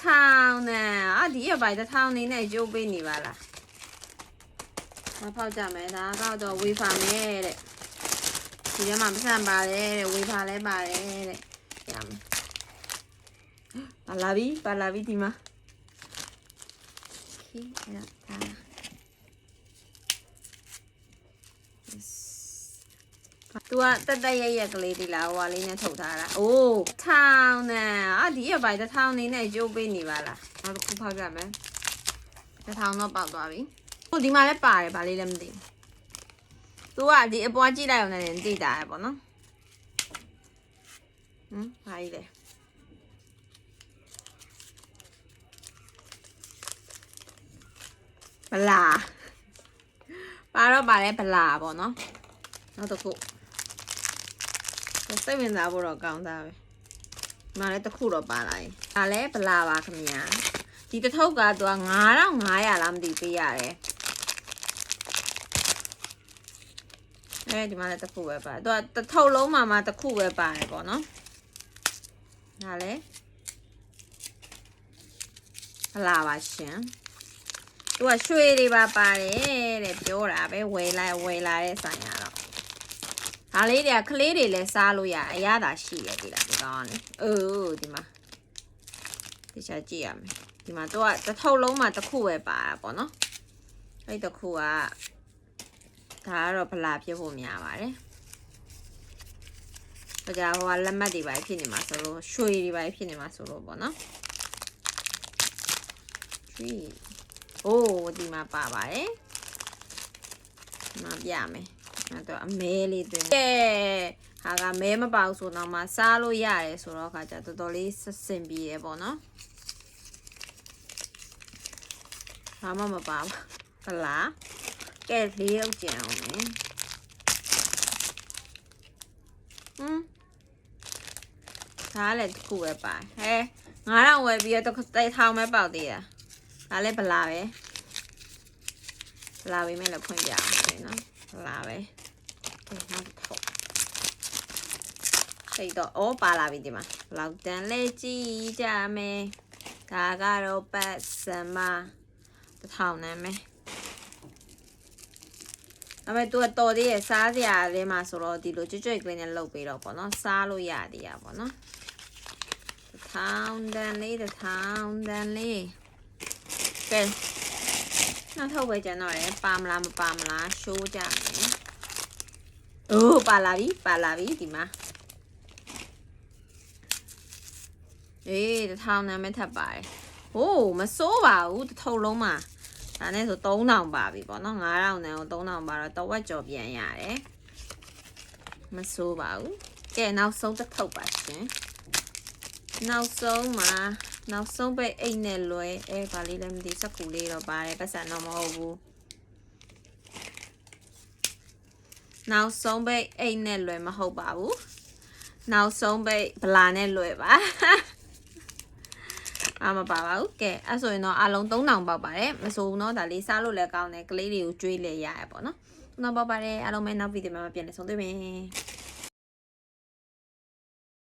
1000နဲ့ဒီရပိုင်း1000နေနဲ့ကျိုးပေးနေပါလားမဖောက်ကြမယ်ဒါကတော့ဝေဖာမယ်တဲ့ဒီထဲမှာမဆန်ပါတယ်တဲ့ဝေဖာလဲပါတယ်တဲ့ရမယ်ပါလာပြီဒီမှာခေအဲ့ဒါသူကတက်ရကလေးဒီလားဟိုလေးနဲ့ထုတ်ထားတာအိုး1000နဲ့ဒီရပိုင်း1000နေနဲ့ကျိုးပေးနေပါလားနောက်တစ်ခုဖောက်ကြမယ်1000တော့ပေါက်သွားပြီဟိုဒီမှာလည်းပါတယ်ဗာလေးလည်းမသိဘူးသူကဒီအပွားကြည့်လိုက်အောင်လည်းသိတာပဲပေါ့နော်ဘာကြီးလဲဗလာပါတော့ပါလဲဗလာပေါ့နော်နောက်တစ်ခုစိတ်ဝင်စားဖို့တော့ကောင်းသားပဲဒီမှာလည်းတစ်ခုတော့ပါလာရင်ဒါလည်းဗလာပါခင်ဗျာဒီတစ်ထုပ်ကသူက9500လားမသိပေးရတယ်ဒီမှာလည်းတစ်ခုပဲပါသူကတစ်ထုပ်လုံးမှာတစ်ခုပဲပါတယ်ပေါ့နော်ဒါလည်းဗလာပါရှင်သူကရွှေတွေပါပါတယ်တဲ့ပြောတာပဲဝယ်လာတဲ့ဆိုင်ရတော့ဒါလေးတွေကကလေးတွေလည်းစားလို့ရအရသာရှိရဒီလားဒီကောင်းကနေဒီမှာဒီချက်ကြည့်ရမယ်ဒီမှာသူကတစ်ထုပ်လုံးမှာတစ်ခုပဲပါတာပေါ့နော်အဲ့တစ်ခုကဒါကတော့ဗလာဖြစ်ဖို့များပါတယ်။ကြာဟိုကလက်မှတ်တွေပါဖြစ်နေမှာဆိုလို့ရွှေတွေပါဖြစ်နေမှာဆိုလို့ပေါ့နော်။ဒီမှာပါပါတယ်။ဒီမှာပြမယ်။အဲ့တော့အမဲလေးတွင်။ဟာကမဲမပါဘူးဆိုတော့မှစားလို့ရတယ်ဆိုတော့ခါကျတော်တော်လေးစင်ပြေရပေါ့နော်။ဘာမှမပါဘူး။ဗလာကဲလေးရောက်ကြအောင်မယ်ဒါလည်းတစ်ခုပဲပါ9000ဝယ်ပြီးတော့1000ပဲပေါက်သေးတာဒါလည်းဗလာပဲဗလာပဲမဲ့လည်းဖွင့်ပြအောင်မယ်နော်ဗလာပဲနောက်တစ်ထုပ်စိတ်တော့ပါလာပြီဒီမှာဘလောက်တန်လဲကြည့်ကြမယ်ဒါကတော့ပတ်စံမ1000နဲ့မယ်အမေသူကတော်သေးရဲ့စားစရာလေးမှာဆိုတော့ဒီလိုကြွကြွကလေးနဲ့လုပ်ပေးတော့ပေါ့နော်စားလို့ရသေးရပေါ့နော်1000တန်လေးကဲနောက်ထုတ်ပဲကျန်တော့တယ်ပါမလားမပါမလားရှိုးကြမယ်ပါလာပြီဒီမှာ1000တန်မဲ့ထပ်ပါတယ်မစိုးပါဘူးတစ်ထုပ်လုံးမှာဒါနဲ့ဆို3000ပါပြီပေါ့နော်9000နဲ့ကို3000ပါတော့တဝက်ကျော်ပြန်ရတယ်မစိုးပါဘူးကဲနောက်ဆုံးတစ်ထုပ်ပါရှင်နောက်ဆုံးပိတ်အိတ်နဲ့လွယ်ဗာလေးလည်းမသိစက်ကူလေးတော့ပါတယ်ပတ်စံတော့မဟုတ်ဘူးနောက်ဆုံးပိတ်အိတ်နဲ့လွယ်မဟုတ်ပါဘူးနောက်ဆုံးပိတ်ဗလာနဲ့လွယ်ပါမပါပါဘူးကဲအဲ့ဆိုရင်တော့အလုံး3000ပေါက်ပါတယ်မဆိုးဘူးเนาะဒါလေးစားလို့လည်းကောင်းတယ်ကလေးတွေကိုကျွေးလဲရရပေါ့နော်3000ပေါက်ပါတယ်အားလုံးပဲနောက်ဗီဒီယိုမှာပြန်လည်ဆုံတွေ့မယ်